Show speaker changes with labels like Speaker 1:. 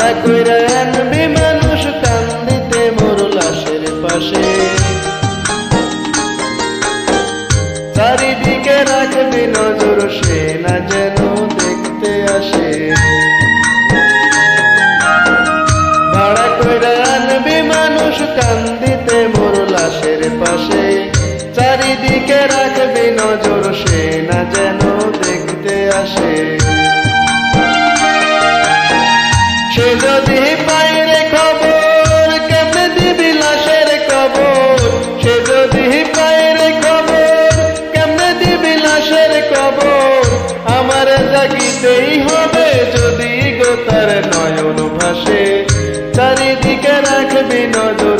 Speaker 1: ভাড়া কইরা আনবি মানুষ কান্দিতে মোর লাশের পাশে, চারিদিকে রাখবি নজর সে না যেন দেখতে আসে। ভাড়া কইরা আনবি মানুষ কান্দিতে মোর লাশের পাশে, চারিদিকে রাখবি নজর সে না যেন দেখতে আসে। সে যদি পায় রে খবর কেমনে দিবি লাশের কবর, সে যদি পায় রে খবর কেমনে দিবি লাশের কবর। আমার জাগিতেই হবে যদি গো তার নয়ন ভাসে, চারিদিকে রাখবি নজর